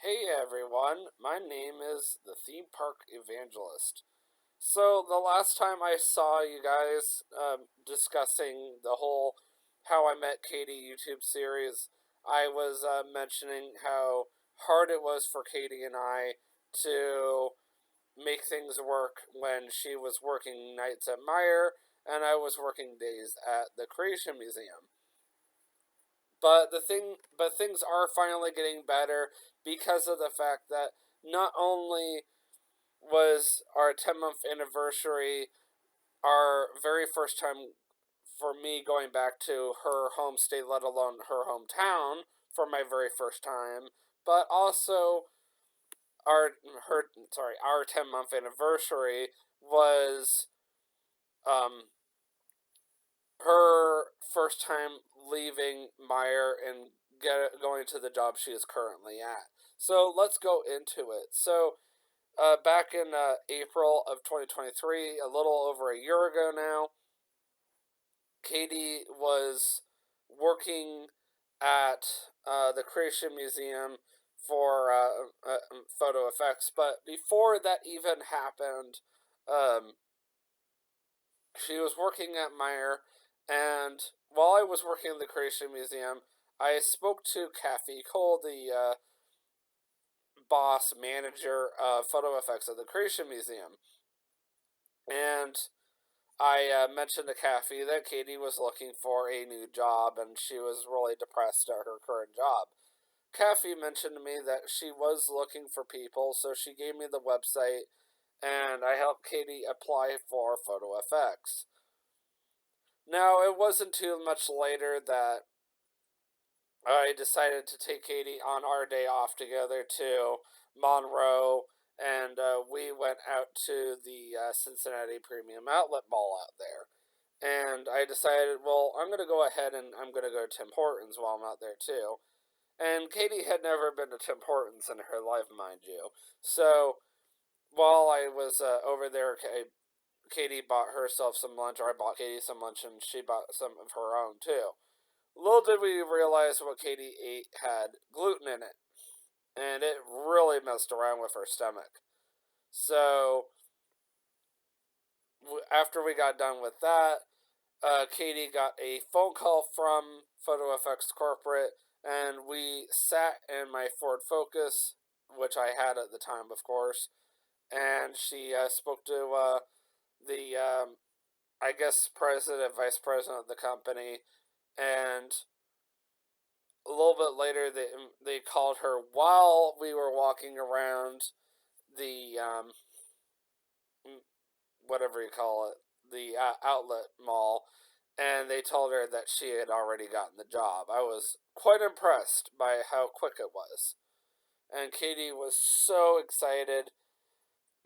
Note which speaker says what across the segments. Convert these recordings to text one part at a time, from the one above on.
Speaker 1: Hey everyone, my name is the Theme Park Evangelist. So, the last time I saw you guys discussing the whole How I Met Katie YouTube series, I was mentioning how hard it was for Katie and I to make things work when she was working nights at Meyer and I was working days at the Creation Museum. But things are finally getting better because of the fact that not only was our 10-month anniversary our very first time for me going back to her home state, let alone her hometown, for my very first time, but also our her sorry our 10-month anniversary was um her first time leaving Meyer and going to the job she is currently at. So let's go into it. So back in April of 2023, a little over a year ago now, Katie was working at the Creation Museum for photo effects. But before that even happened, um, she was working at Meyer, and while I was working in the Creation Museum, I spoke to Kathy Cole, the boss manager of photo effects at the Creation Museum, and I mentioned to Kathy that Katie was looking for a new job and she was really depressed at her current job. Kathy mentioned to me that she was looking for people, so she gave me the website and I helped Katie apply for photo effects. Now, it wasn't too much later that I decided to take Katie on our day off together to Monroe, and we went out to the Cincinnati Premium Outlet Mall out there. And I decided, well, I'm going to go ahead and I'm going to go to Tim Hortons while I'm out there too. And Katie had never been to Tim Hortons in her life, mind you. So while I was over there, Katie bought herself some lunch, or I bought Katie some lunch, and she bought some of her own too. Little did we realize what Katie ate had gluten in it, and it really messed around with her stomach. So after we got done with that, Katie got a phone call from Photo Effects Corporate, and we sat in my Ford Focus, which I had at the time, of course, and she spoke to the, I guess, president, vice president of the company, and a little bit later they called her while we were walking around the whatever you call it, the outlet mall, and they told her that she had already gotten the job. I was quite impressed by how quick it was. And Katie was so excited.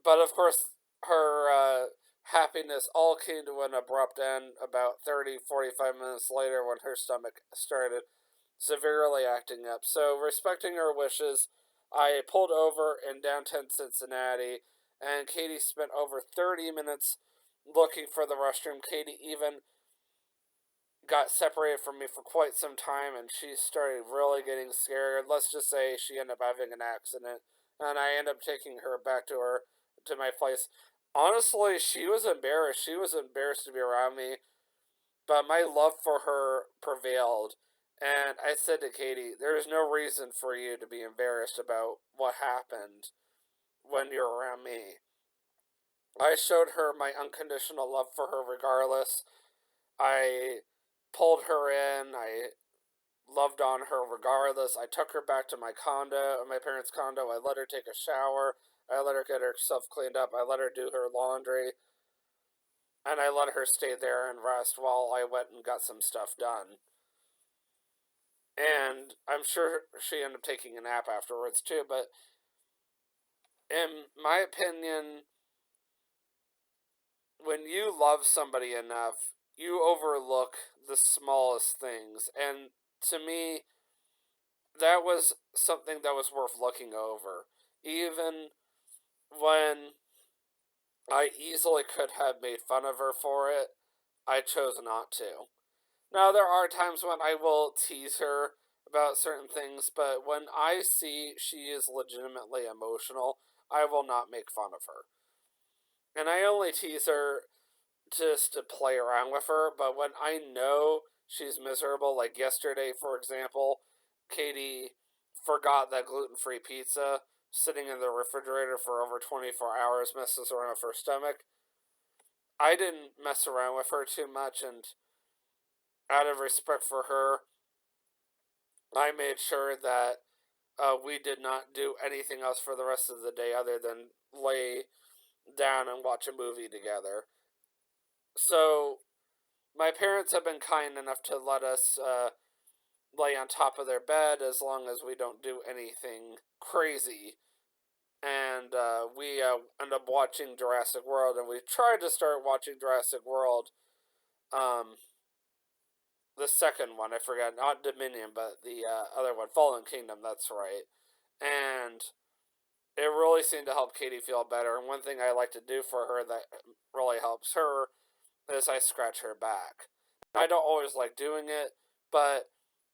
Speaker 1: But of course, her happiness all came to an abrupt end about 30, 45 minutes later when her stomach started severely acting up. So, respecting her wishes, I pulled over in downtown Cincinnati, and Katie spent over 30 minutes looking for the restroom. Katie even got separated from me for quite some time, and she started really getting scared. Let's just say she ended up having an accident, and I ended up taking her back to my place. Honestly, she was embarrassed. She was embarrassed to be around me, but my love for her prevailed. And I said to Katie, there is no reason for you to be embarrassed about what happened when you're around me. I showed her my unconditional love for her regardless. I pulled her in. I loved on her regardless. I took her back to my condo, my parents' condo. I let her take a shower. I let her get herself cleaned up. I let her do her laundry. And I let her stay there and rest while I went and got some stuff done. And I'm sure she ended up taking a nap afterwards too, but in my opinion, when you love somebody enough, you overlook the smallest things. And to me, that was something that was worth looking over. Even when I easily could have made fun of her for it, I chose not to. Now, there are times when I will tease her about certain things, but when I see she is legitimately emotional, I will not make fun of her. And I only tease her just to play around with her, but when I know she's miserable, like yesterday, for example, Katie forgot that gluten free pizza sitting in the refrigerator for over 24 hours messes around with her stomach. I didn't mess around with her too much, and out of respect for her, I made sure that we did not do anything else for the rest of the day other than lay down and watch a movie together. So, my parents have been kind enough to let us lay on top of their bed as long as we don't do anything crazy. And we end up watching Jurassic World, and we tried to start watching Jurassic World, um, the second one, I forgot, not Dominion, but the other one, Fallen Kingdom, that's right. And it really seemed to help Katie feel better. And one thing I like to do for her that really helps her is I scratch her back. I don't always like doing it, but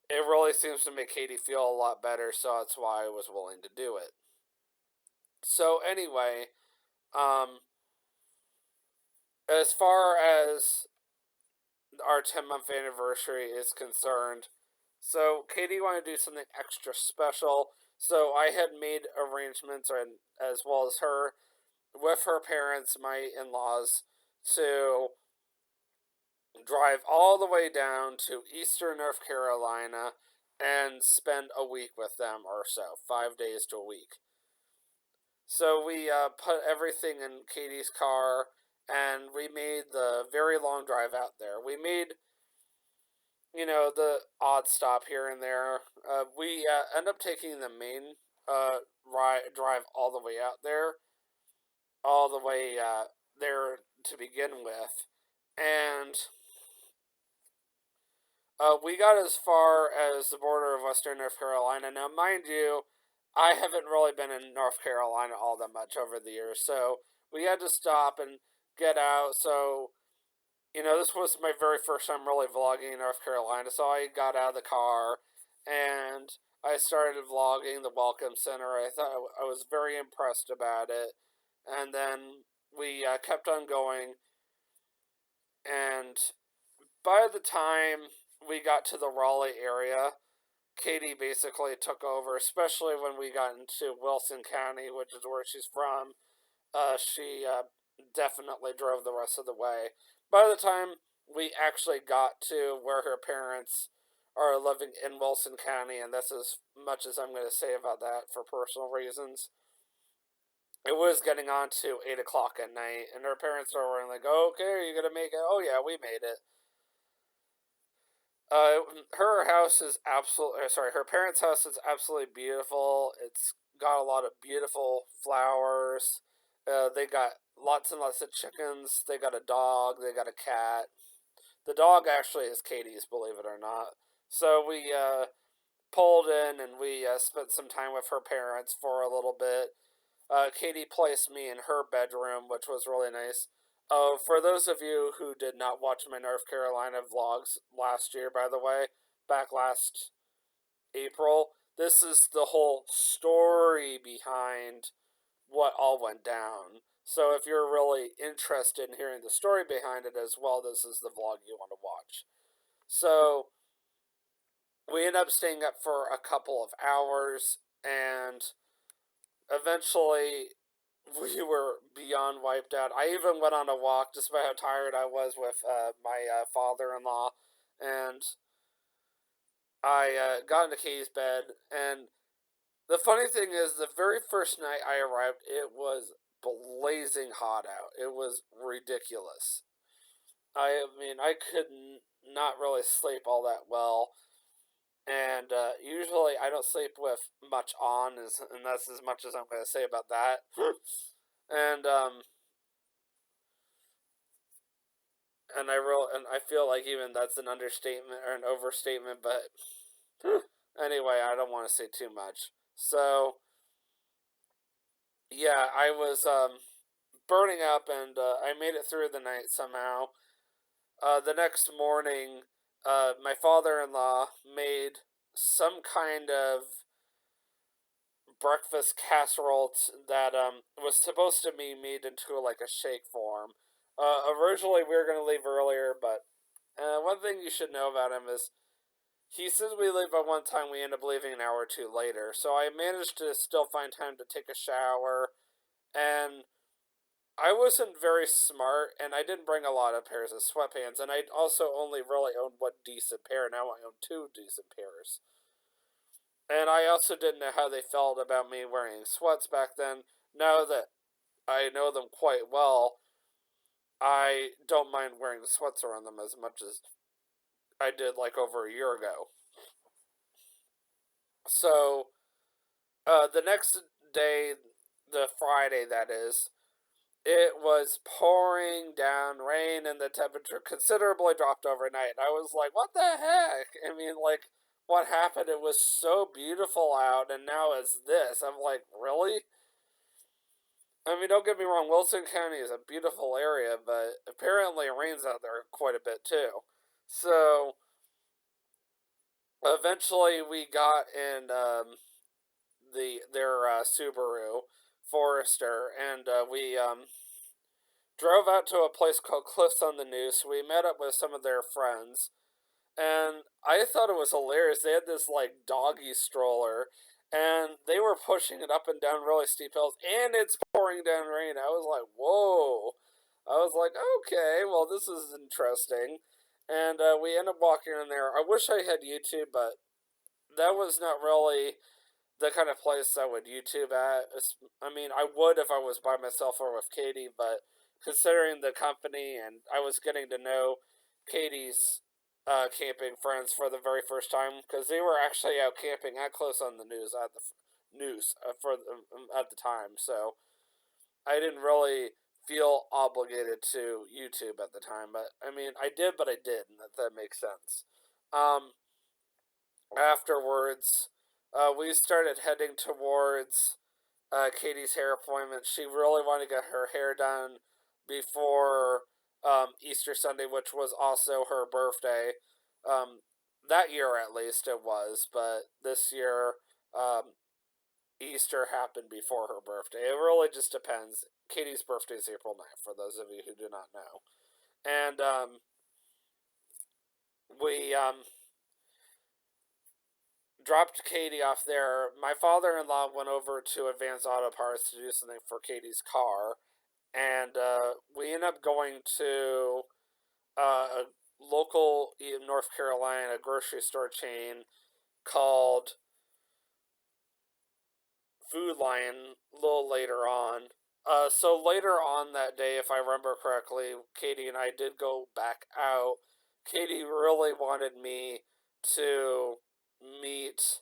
Speaker 1: it really seems to make Katie feel a lot better, so that's why I was willing to do it. So anyway, um, as far as our 10-month anniversary is concerned, so Katie wanted to do something extra special. So I had made arrangements, and as well as her, with her parents, my in-laws, to drive all the way down to eastern North Carolina and spend a week with them or so, 5 days to a week. So we put everything in Katie's car and we made the very long drive out there. We made, the odd stop here and there. We end up taking the main drive all the way out there, all the way there to begin with. And we got as far as the border of western North Carolina. Now, mind you, I haven't really been in North Carolina all that much over the years, so we had to stop and get out. So, this was my very first time really vlogging in North Carolina, so I got out of the car and I started vlogging the Welcome Center. I thought I was very impressed about it. And then we kept on going, and by the time we got to the Raleigh area, Katie basically took over, especially when we got into Wilson County, which is where she's from. She definitely drove the rest of the way. By the time we actually got to where her parents are living in Wilson County, and that's as much as I'm going to say about that for personal reasons, it was getting on to 8 o'clock at night, and her parents were like, "Okay, are you going to make it?" "Oh, yeah, we made it." Her house is absolutely, sorry, her parents' house is absolutely beautiful. It's got a lot of beautiful flowers. They got lots and lots of chickens. They got a dog. They got a cat. The dog actually is Katie's, believe it or not. So we pulled in and we spent some time with her parents for a little bit. Katie placed me in her bedroom, which was really nice. For those of you who did not watch my North Carolina vlogs last year, by the way, back last April, this is the whole story behind what all went down. So if you're really interested in hearing the story behind it as well, this is the vlog you want to watch. So we ended up staying up for a couple of hours, and eventually we were beyond wiped out. I even went on a walk, despite how tired I was, with my father-in-law, and I got into Katie's bed. And the funny thing is, the very first night I arrived, it was blazing hot out. It was ridiculous. I mean, I could not really sleep all that well. And usually I don't sleep with much on, and that's as much as I'm going to say about that. and and I feel like even that's an understatement or an overstatement, but anyway, I don't want to say too much. So yeah, I was burning up, and I made it through the night somehow. The next morning, my father-in-law made some kind of breakfast casserole that was supposed to be made into like a shake form. Originally we were gonna leave earlier, but one thing you should know about him is he says we leave at one time, we end up leaving an hour or two later. So I managed to still find time to take a shower, and I wasn't very smart, and I didn't bring a lot of pairs of sweatpants, and I also only really owned one decent pair. Now I own two decent pairs. And I also didn't know how they felt about me wearing sweats back then. Now that I know them quite well, I don't mind wearing sweats around them as much as I did like over a year ago. So, the next day, the Friday that is, it was pouring down rain and the temperature considerably dropped overnight. I was like, what the heck? I mean, like, what happened? It was so beautiful out, and now it's this. I'm like, really? I mean, don't get me wrong, Wilson County is a beautiful area, but apparently it rains out there quite a bit too. So eventually we got in their Subaru Forester, and we drove out to a place called Cliffs on the Neuse. We met up with some of their friends, and I thought it was hilarious. They had this like doggy stroller, and they were pushing it up and down really steep hills, and it's pouring down rain. I was like, whoa. I was like, okay, well, this is interesting. And we ended up walking in there. I wish I had YouTube, but that was not really the kind of place I would YouTube at. I mean, I would if I was by myself or with Katie, but considering the company and I was getting to know Katie's camping friends for the very first time because they were actually out camping at Close on the Neuse at the news at the time, so I didn't really feel obligated to YouTube at the time. But I mean, I did, but I didn't. If that makes sense. Um, Afterwards, we started heading towards Katie's hair appointment. She really wanted to get her hair done before Easter Sunday, which was also her birthday. Um, that year, at least, it was, but this year, Easter happened before her birthday. It really just depends. Katie's birthday is April 9th, for those of you who do not know. And we dropped Katie off there. My father in law went over to Advance Auto Parts to do something for Katie's car. And we ended up going to a local in North Carolina grocery store chain called Food Lion a little later on. So later on that day, if I remember correctly, Katie and I did go back out. Katie really wanted me to meet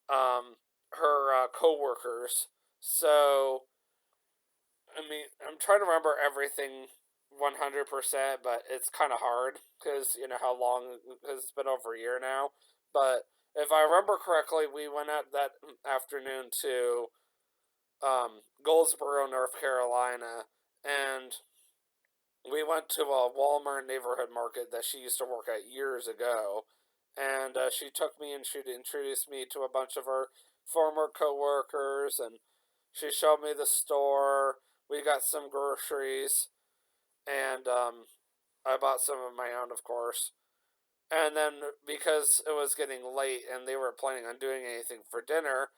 Speaker 1: her coworkers. So I mean, I'm trying to remember everything 100%, but it's kind of hard because you know how long, because it's been over a year now. But if I remember correctly, we went out that afternoon to Goldsboro, North Carolina, and we went to a Walmart neighborhood market that she used to work at years ago. And she took me and she introduced me to a bunch of her former coworkers, and she showed me the store. We got some groceries, and I bought some of my own, of course. And then because it was getting late and they weren't planning on doing anything for dinner,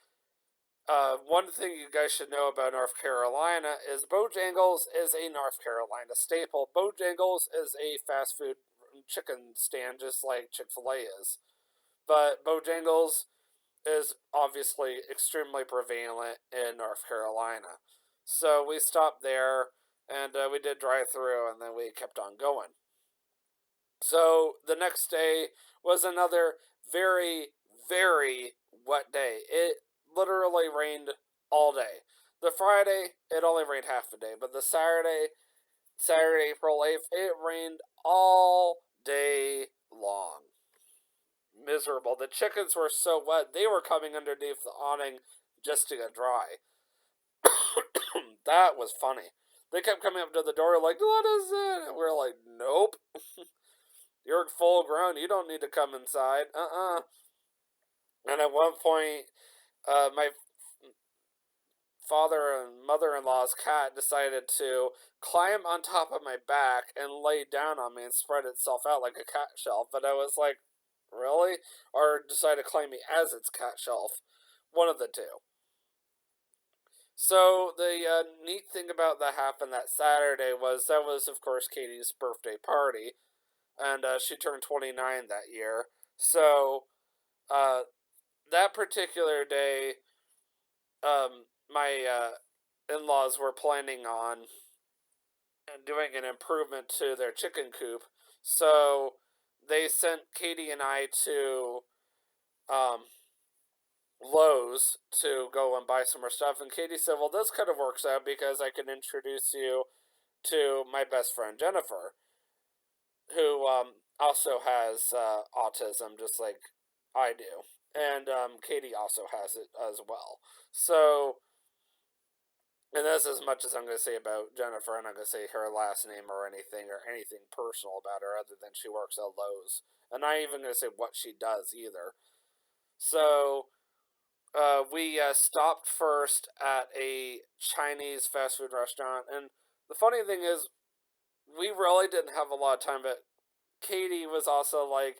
Speaker 1: one thing you guys should know about North Carolina is Bojangles is a North Carolina staple. Bojangles is a fast food chicken stand, just like Chick-fil-A is. But Bojangles is obviously extremely prevalent in North Carolina. So we stopped there and we did drive through and then we kept on going. So the next day was another very, very wet day. It literally rained all day. The Friday, it only rained half a day, but the Saturday, April 8th, it rained all day long. Miserable. The chickens were so wet, they were coming underneath the awning just to get dry. That was funny. They kept coming up to the door like, what is it? And we're like, nope. You're full grown. You don't need to come inside. Uh-uh. And at one point, my father and mother-in-law's cat decided to climb on top of my back and lay down on me and spread itself out like a cat shelf. And I was like, really? Or decided to claim me as its cat shelf. One of the two. So the neat thing about that happened that Saturday was that was, of course, Katie's birthday party, and she turned 29 that year. So uh, that particular day, my in-laws were planning on doing an improvement to their chicken coop. So they sent Katie and I to um, Lowe's to go and buy some more stuff. And Katie said, well, this kind of works out because I can introduce you to my best friend Jennifer, who also has autism, just like I do. And Katie also has it as well. So, and that's as much as I'm going to say about Jennifer. I'm not going to say her last name or anything personal about her other than she works at Lowe's. And I'm not even going to say what she does either. So, we stopped first at a Chinese fast food restaurant. And the funny thing is, we really didn't have a lot of time, but Katie was also like,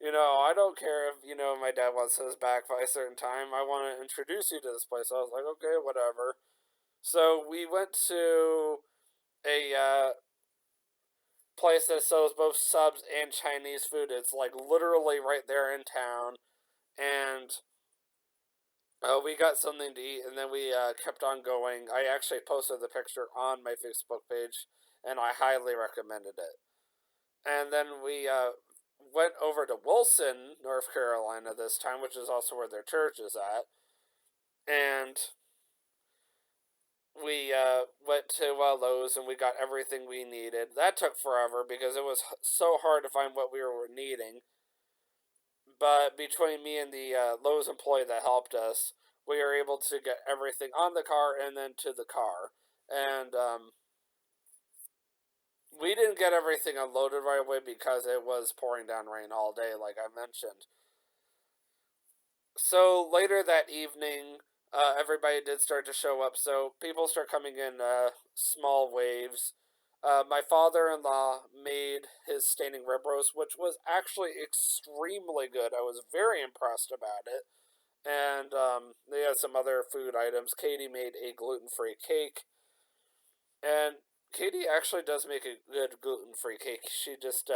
Speaker 1: I don't care if, my dad wants us back by a certain time. I want to introduce you to this place. I was like, okay, whatever. So we went to a place that sells both subs and Chinese food. It's like literally right there in town. And we got something to eat, and then we kept on going. I actually posted the picture on my Facebook page, and I highly recommended it. And then we went over to Wilson, North Carolina this time, which is also where their church is at. And we went to Lowe's and we got everything we needed. That took forever because it was so hard to find what we were needing. But between me and the Lowe's employee that helped us, we were able to get everything on the car and then to the car. And we didn't get everything unloaded right away because it was pouring down rain all day, like I mentioned. So later that evening, everybody did start to show up. So people start coming in small waves. My father-in-law made his standing rib roast, which was actually extremely good. I was very impressed about it. And they had some other food items. Katie made a gluten-free cake, and Katie actually does make a good gluten-free cake. She just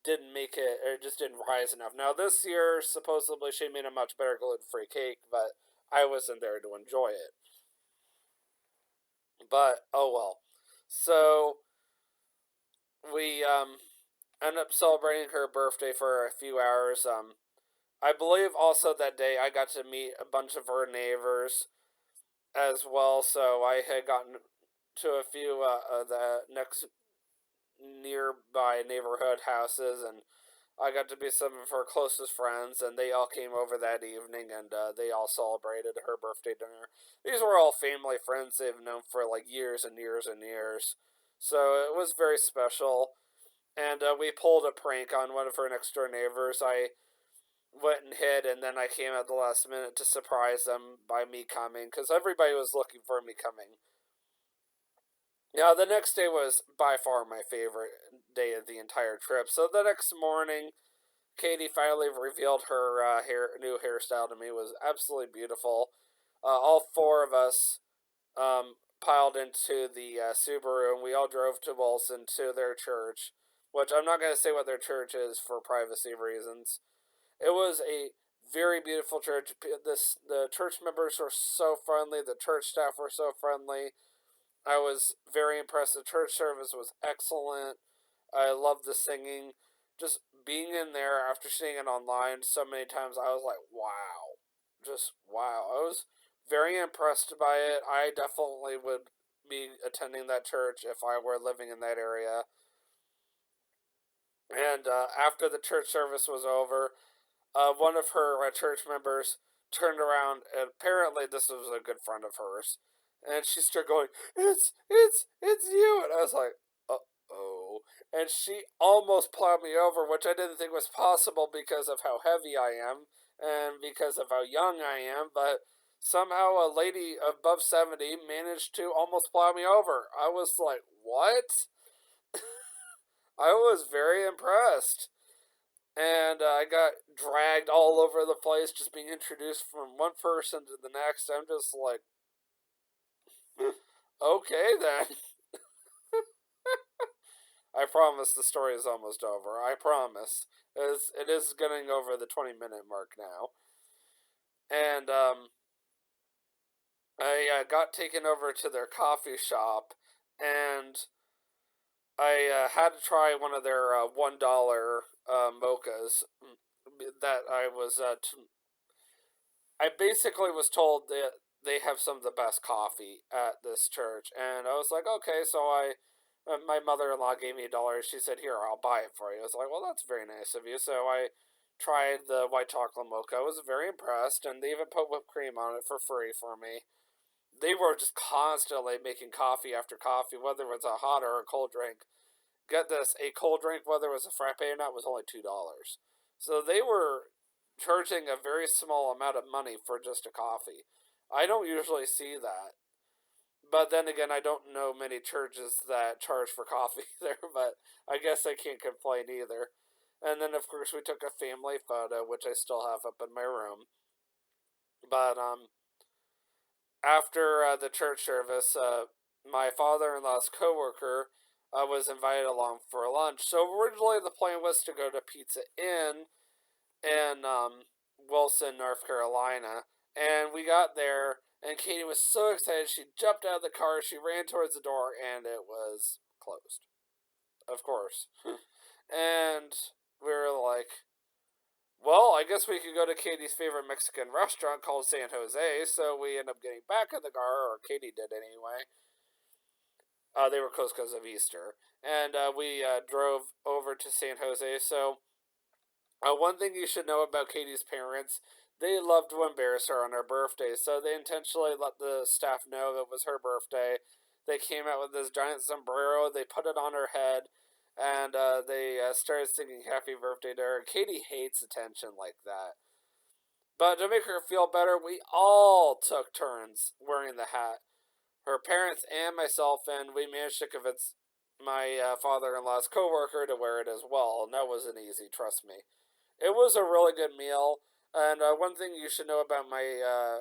Speaker 1: didn't make it, or just didn't rise enough. Now this year, supposedly she made a much better gluten-free cake, but I wasn't there to enjoy it. But oh well. So we ended up celebrating her birthday for a few hours. I believe also that day I got to meet a bunch of her neighbors as well. So I had gotten to a few of the next nearby neighborhood houses, and I got to be some of her closest friends, and they all came over that evening, and they all celebrated her birthday dinner. These were all family friends they've known for like years and years and years, so it was very special. And we pulled a prank on one of her next door neighbors. I went and hid, and then I came at the last minute to surprise them by me coming, because everybody was looking for me coming. Now, the next day was by far my favorite day of the entire trip. So the next morning, Katie finally revealed her new hairstyle to me. It was absolutely beautiful. All four of us piled into the Subaru, and we all drove to Wilson to their church, which I'm not going to say what their church is for privacy reasons. It was a very beautiful church. The church members were so friendly. The church staff were so friendly. I was very impressed. The church service was excellent. I loved the singing. Just being in there after seeing it online so many times, I was like, wow. Just wow. I was very impressed by it. I definitely would be attending that church if I were living in that area. And after the church service was over, one of her church members turned around, and apparently this was a good friend of hers, and she started going, it's you, and I was like, uh-oh, and she almost plowed me over, which I didn't think was possible because of how heavy I am, and because of how young I am, but somehow a lady above 70 managed to almost plow me over. I was like, what? I was very impressed. And I got dragged all over the place, just being introduced from one person to the next. I'm just like, okay then. I promise the story is almost over. I promise. It is getting over the 20-minute mark now. And I got taken over to their coffee shop, and I had to try one of their $1 mochas that I basically was told that they have some of the best coffee at this church, and I was like, okay, so my mother-in-law gave me $1. She said, here, I'll buy it for you. I was like, well, that's very nice of you. So I tried the white chocolate mocha. I was very impressed, and they even put whipped cream on it for free for me. They were just constantly making coffee after coffee, whether it was a hot or a cold drink. Get this, a cold drink, whether it was a frappe or not, was only $2. So they were charging a very small amount of money for just a coffee. I don't usually see that. But then again, I don't know many churches that charge for coffee there, but I guess I can't complain either. And then, of course, we took a family photo, which I still have up in my room. But after the church service, my father-in-law's coworker was invited along for lunch. So originally the plan was to go to Pizza Inn in Wilson, North Carolina, and we got there, and Katie was so excited she jumped out of the car, she ran towards the door, and it was closed, of course. And we were like, well, I guess we could go to Katie's favorite Mexican restaurant called San Jose. So we ended up getting back in the car, or Katie did anyway. They were closed because of Easter. And we drove over to San Jose. So, one thing you should know about Katie's parents, they loved to embarrass her on her birthday. So they intentionally let the staff know it was her birthday. They came out with this giant sombrero, they put it on her head, and they started singing happy birthday to her. Katie hates attention like that. But to make her feel better, we all took turns wearing the hat. Her parents and myself, and we managed to convince my father-in-law's coworker to wear it as well. And that wasn't easy, trust me. It was a really good meal. And one thing you should know about my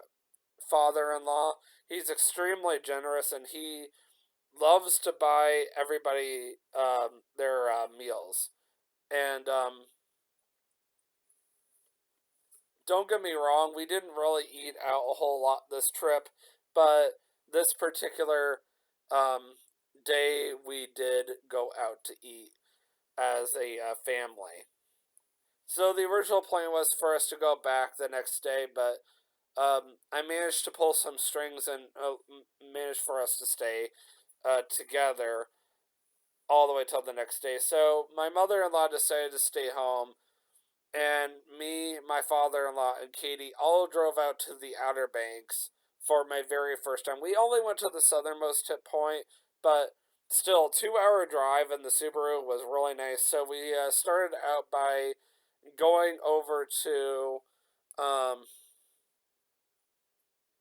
Speaker 1: father-in-law, he's extremely generous, and he loves to buy everybody their meals. And don't get me wrong, we didn't really eat out a whole lot this trip, but this particular day we did go out to eat as a family. So the original plan was for us to go back the next day, but I managed to pull some strings and managed for us to stay together all the way till the next day. So my mother-in-law decided to stay home, and me, my father-in-law, and Katie all drove out to the Outer Banks for my very first time. We only went to the southernmost tip point, but still, 2 hour drive, and the Subaru was really nice. So we started out by going over to,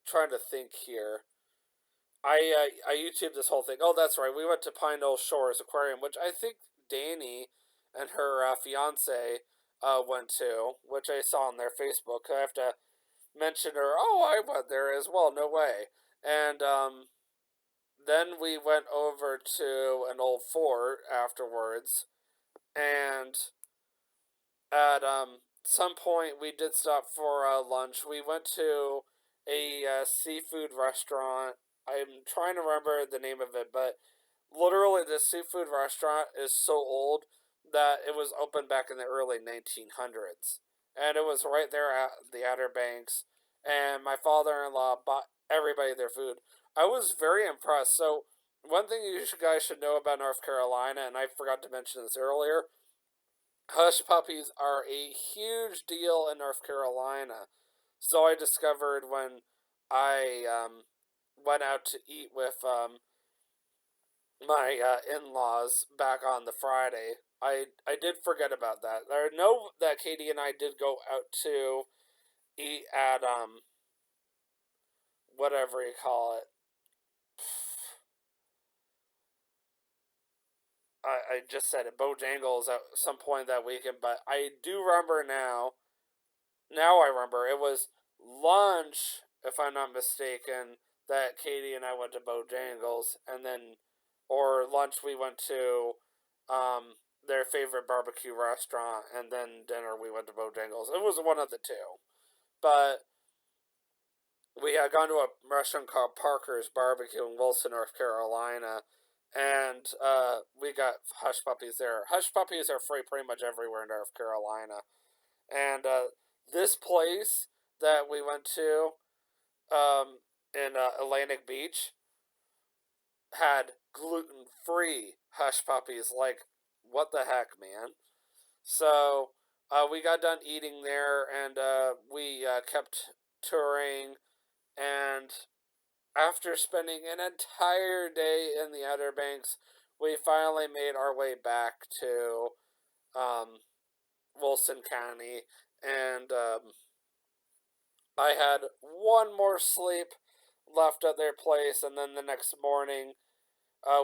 Speaker 1: trying to think here. I YouTubed this whole thing. Oh, that's right. We went to Pine Knoll Shores Aquarium, which I think Danny and her fiance went to, which I saw on their Facebook. I have to mention her. Oh, I went there as well. No way. And then we went over to an old fort afterwards, and at some point we did stop for lunch. We went to a seafood restaurant. I'm trying to remember the name of it, but literally this seafood restaurant is so old that it was opened back in the early 1900s. And it was right there at the Outer Banks. And my father-in-law bought everybody their food. I was very impressed. So, one thing you guys should know about North Carolina, and I forgot to mention this earlier, hush puppies are a huge deal in North Carolina. So I discovered when I went out to eat with my in-laws back on the Friday. I did forget about that. I know that Katie and I did go out to eat at whatever you call it. I just said it, Bojangles at some point that weekend, but I do remember now. Now I remember it was lunch, if I'm not mistaken, that Katie and I went to Bojangles, and then, or lunch we went to, their favorite barbecue restaurant, and then dinner we went to Bojangles. It was one of the two, but we had gone to a restaurant called Parker's Barbecue in Wilson, North Carolina, and we got hush puppies there. Hush puppies are free pretty much everywhere in North Carolina, and this place that we went to in Atlantic Beach had gluten free hush puppies. Like, what the heck, man? So we got done eating there, and we kept touring, and after spending an entire day in the Outer Banks, we finally made our way back to um, Wilson County, and I had one more sleep left at their place, and then the next morning,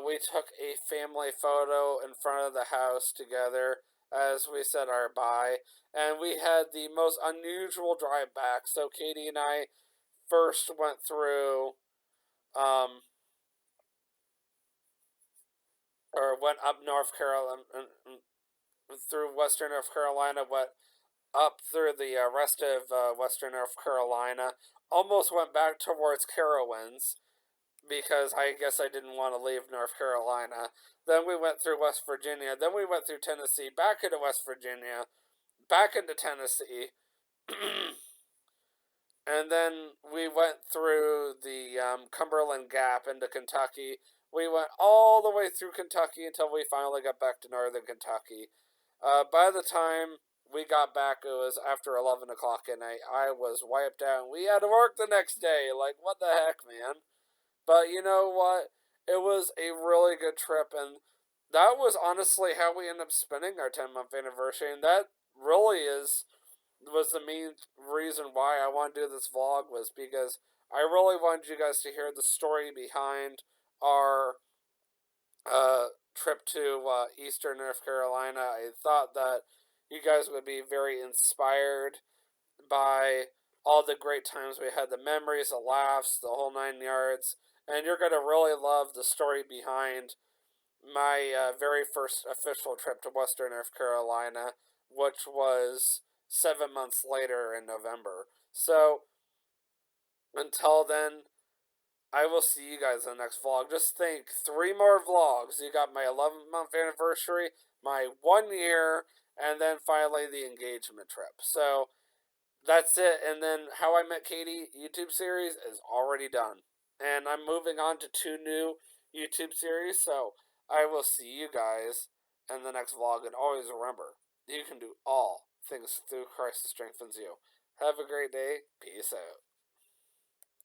Speaker 1: we took a family photo in front of the house together as we said our bye, and we had the most unusual drive back. So Katie and I first went through, um, or went up North Carolina, through Western North Carolina, went up through the rest of Western North Carolina, almost went back towards Carowinds, because I guess I didn't want to leave North Carolina. Then we went through West Virginia. Then we went through Tennessee, back into West Virginia, back into Tennessee. And then we went through the Cumberland Gap into Kentucky. We went all the way through Kentucky until we finally got back to northern Kentucky. By the time we got back, it was after 11 o'clock at night. I was wiped out. We had to work the next day. Like, what the heck, man? But you know what? It was a really good trip, and that was honestly how we ended up spending our 10-month anniversary, and that really was the main reason why I want to do this vlog, was because I really wanted you guys to hear the story behind our trip to Eastern North Carolina. I thought that you guys would be very inspired by all the great times we had, the memories, the laughs, the whole 9 yards. And you're going to really love the story behind my very first official trip to Western North Carolina, which was 7 months later in November. So, until then, I will see you guys in the next vlog. Just think, 3 more vlogs. You got my 11-month anniversary, my 1 year, and then finally the engagement trip. So, that's it. And then How I Met Katie YouTube series is already done. And I'm moving on to 2 new YouTube series. So I will see you guys in the next vlog. And always remember, you can do all things through Christ who strengthens you. Have a great day. Peace out.